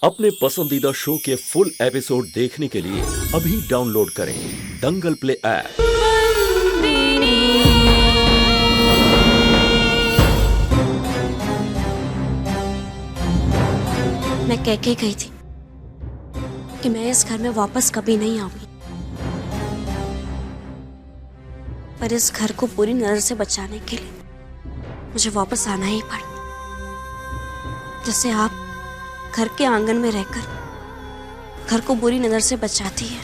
अपने पसंदीदा शो के फुल एपिसोड देखने के लिए अभी डाउनलोड करें दंगल प्ले ऐप। मैं कह के गई थी कि मैं इस घर में वापस कभी नहीं आऊंगी, पर इस घर को पूरी नजर से बचाने के लिए मुझे वापस आना ही पड़ा। जैसे आप घर के आंगन में रहकर घर को बुरी नजर से बचाती है,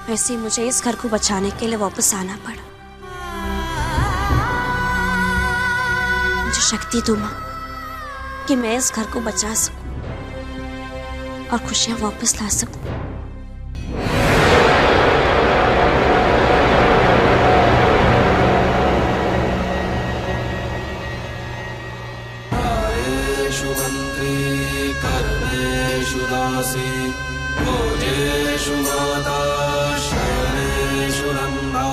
वैसे ही मुझे इस घर को बचाने के लिए वापस आना पड़ा। मुझे शक्ति दो मां कि मैं इस घर को बचा सकूं और खुशियां वापस ला सकूं। कर्मेषु दासी भोजेषु माता शयनेषु नन्दा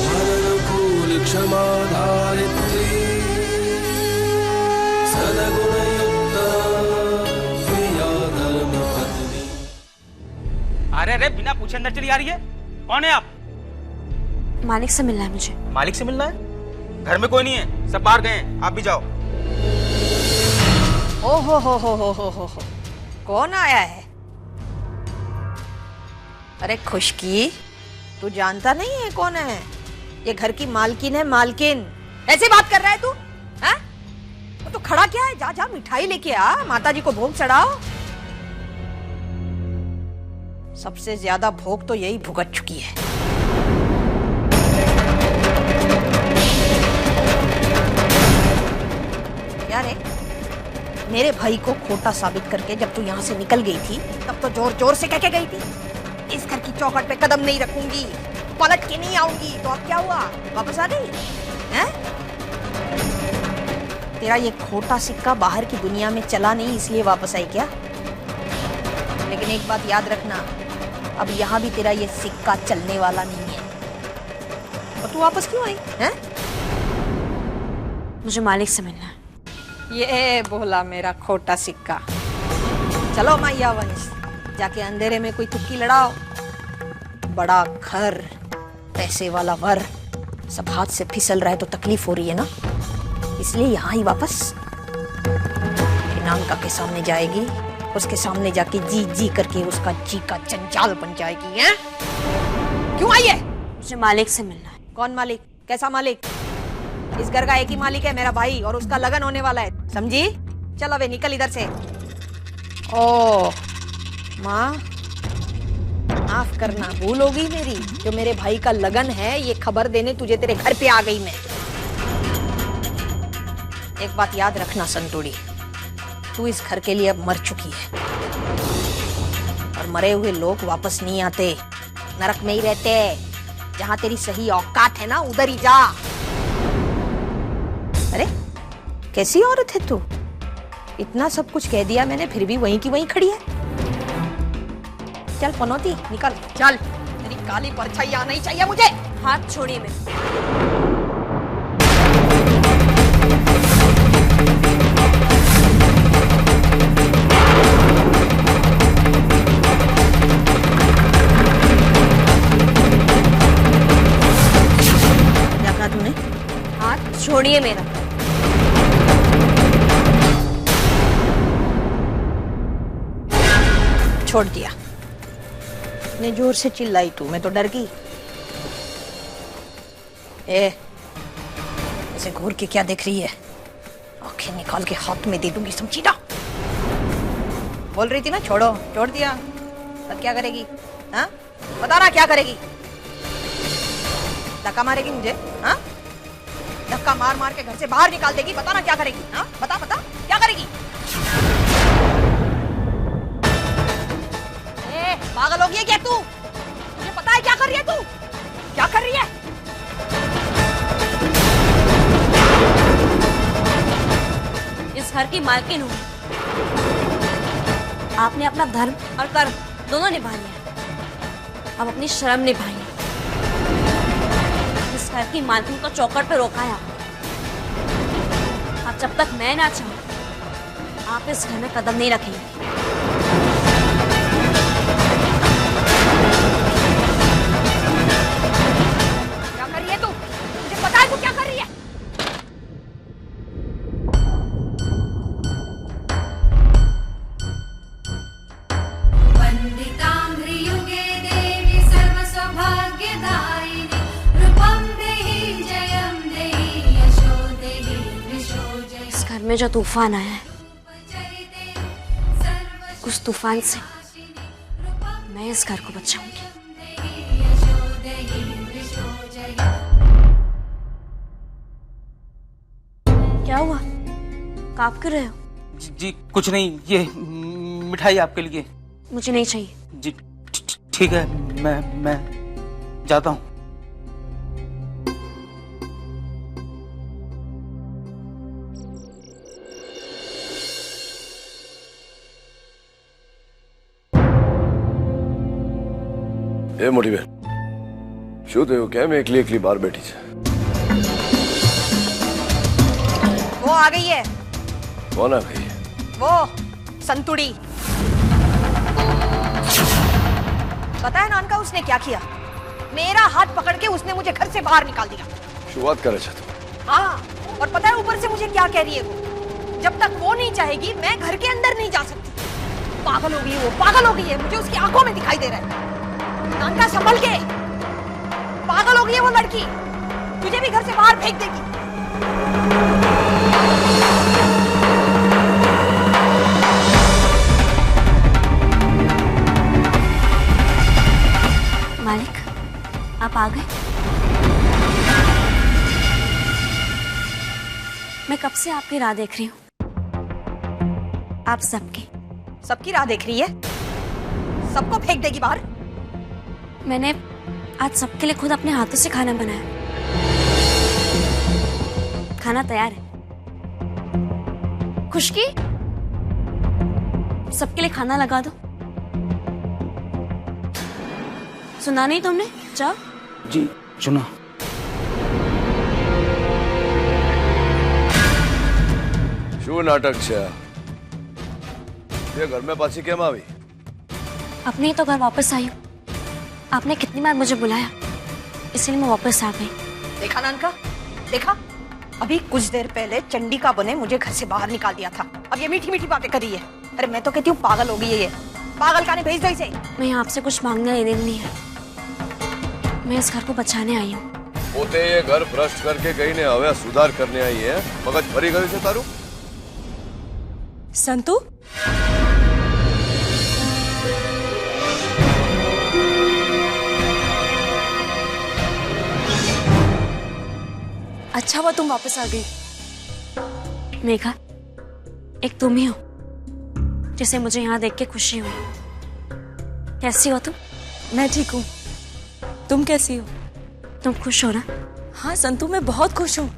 मननुकूल क्षमा धारित्री सद्गुणयुक्ता प्रिया धर्मपत्नी। अरे अरे बिना पूछे अंदर चली आ रही है। कौन है आप? मालिक से मिलना है मुझे। मालिक से मिलना है? घर में कोई नहीं है, सब बाहर गए हैं, आप भी जाओ। ओ हो, कौन आया है? अरे खुशकी, तू जानता नहीं है कौन है? ये घर की मालकिन है, मालकिन। ऐसे बात कर रहा है तू? हैं? तो खड़ा क्या है? जा जा मिठाई लेके आ, माताजी को भोग चढ़ाओ। सबसे ज्यादा भोग तो यही भुगत चुकी है। यार मेरे भाई को खोटा साबित करके जब तू यहाँ से निकल गई थी तब तो जोर जोर से कह के गई थी इस घर की चौखट पे कदम नहीं रखूंगी, पलट के नहीं आऊंगी। तो अब क्या हुआ? वापस आ गई हैं? तेरा ये खोटा सिक्का बाहर की दुनिया में चला नहीं इसलिए वापस आई क्या? लेकिन एक बात याद रखना, अब यहाँ भी तेरा ये सिक्का चलने वाला नहीं है। और तू वापस क्यों आई हैं? मुझे मालिक से मिलना है। ये बोला मेरा खोटा सिक्का। चलो मैया वंश, जाके अंधेरे में कोई तुक्की लड़ाओ। बड़ा घर, पैसे वाला वर, सब हाथ से फिसल रहा है तो तकलीफ हो रही है ना, इसलिए यहाँ ही वापस इनाम के सामने जाएगी। उसके सामने जाके जी जी करके उसका जी का जंजाल बन जाएगी। हैं? क्यों आई है? मुझे मालिक से मिलना है। कौन मालिक? कैसा मालिक? इस घर का एक ही मालिक है, मेरा भाई, और उसका लगन होने वाला है, समझी? चल अबे निकल इधर से। ओ माँ, माफ करना, भूल हो गई मेरी। जो मेरे भाई का लगन है ये खबर देने तुझे तेरे घर पे आ गई मैं। एक बात याद रखना संतोड़ी, तू इस घर के लिए अब मर चुकी है और मरे हुए लोग वापस नहीं आते, नरक में ही रहते। जहां तेरी सही औकात है ना उधर ही जा। अरे कैसी औरत है तू? इतना सब कुछ कह दिया मैंने, फिर भी वहीं की वहीं खड़ी है। चल पनौती निकल, चल। तेरी काली परछाई आना ही चाहिए मुझे। हाथ छोड़िए मेरे। क्या कहा तूने? हाथ छोड़िए मेरा। छोड़ दिया। इतने जोर से चिल्लाई तू, मैं तो डर गई। ऐसे घूर के क्या देख रही है? आंखें निकाल के हाथ में दे दूंगी, समझी ना? बोल रही थी ना छोड़ो, छोड़ दिया। अब क्या करेगी? हाँ बता ना क्या करेगी? धक्का मारेगी मुझे? हाँ धक्का मार मार के घर से बाहर निकाल देगी। बता ना क्या करेगी? हाँ बता बता क्या करेगी? पागल हो गई है क्या तू? मुझे पता है क्या कर रही है तू? क्या कर रही है? इस घर की मालकिन हूँ। आपने अपना धर्म और कर्म दोनों निभा लिया, अब अपनी शर्म निभाइए। घर की मालकिन को चौखट पे रोका है। अब जब तक मैं ना चाहूं आप इस घर में कदम नहीं रखेंगे। क्या कर रही है तू? मुझे पता है तू क्या कर रही है। वन्दिताम्रियुगे देवी सर्वसौभाग्यदायिनी रूपं देहि जयं देहि यशो देहि वृषो जय इस घर में जो तूफान आया है, उस तूफान से मैं इस घर को बचाऊंगी। क्या हुआ? काँप क्यों रहे हो? जी कुछ नहीं, ये मिठाई आपके लिए। मुझे नहीं चाहिए। जी ठीक है, मैं जाता हूँ। એ મોટી બેન, શું થયું? કેમ એકલી એકલી બહાર બેઠી છે? वो आ गई है। કોણ આ ગઈ? वो संतुड़ी। पता है नानका उसने क्या किया? मेरा हाथ पकड़ के उसने मुझे घर से बाहर निकाल दिया। શું વાત કરે છે તું? हाँ, और पता है ऊपर से मुझे क्या कह रही है वो? जब तक वो नहीं चाहेगी मैं घर के अंदर नहीं जा सकती। पागल हो गई है वो, पागल हो गई है, मुझे उसकी आंखों में दिखाई दे रहा है। नानका संभल के, पागल हो गई है वो लड़की, तुझे भी घर से बाहर फेंक देगी। मालिक, आप आ गए? मैं कब से आपकी राह देख रही हूँ। आप सबकी राह देख रही है? सबको फेंक देगी बाहर? मैंने आज सबके लिए खुद अपने हाथों से खाना बनाया। खाना तैयार है। खुशकी, सबके लिए खाना लगा दो। सुना नहीं तुमने? जाओ। जी सुना। શું નાટક છે? તે ઘરમાં પાછી કેમ આવી? अपने ही तो घर वापस आई हूँ। आपने कितनी बार मुझे बुलाया, इसलिए मैं वापस आ गई। देखा नानका, देखा? अभी कुछ देर पहले चंडिका बने मुझे घर से बाहर निकाल दिया था, अब ये मीठी मीठी बातें कर रही है। अरे मैं तो कहती हूँ पागल हो गई है ये। पागल खाने भेज दो इसे। मैं यहाँ आपसे कुछ मांगने लेने नहीं है, मैं इस घर को बचाने आई हूँ। પોતે એ ઘર ભ્રષ્ટ કરકે ગઈને હવે સુધાર કરને આવી હે? મગજ ફરી ગયું છે તારું? संतु, अच्छा हुआ तुम वापस आ गई। मेघा, एक तुम ही हो जिसे मुझे यहाँ देख के खुशी हुई। कैसी हो तुम? मैं ठीक हूँ, तुम कैसी हो? तुम खुश हो ना? हाँ संतु, मैं बहुत खुश हूँ।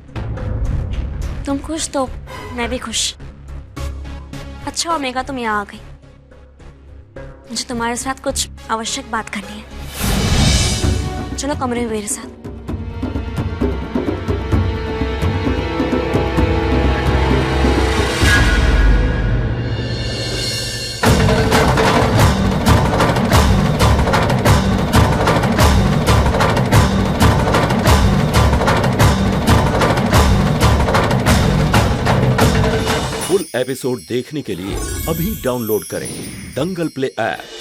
तुम खुश तो मैं भी खुश। अच्छा हुआ मेघा तुम यहाँ आ गई, मुझे तुम्हारे साथ कुछ आवश्यक बात करनी है। चलो कमरे में मेरे साथ। फुल एपिसोड देखने के लिए अभी डाउनलोड करें दंगल प्ले ऐप।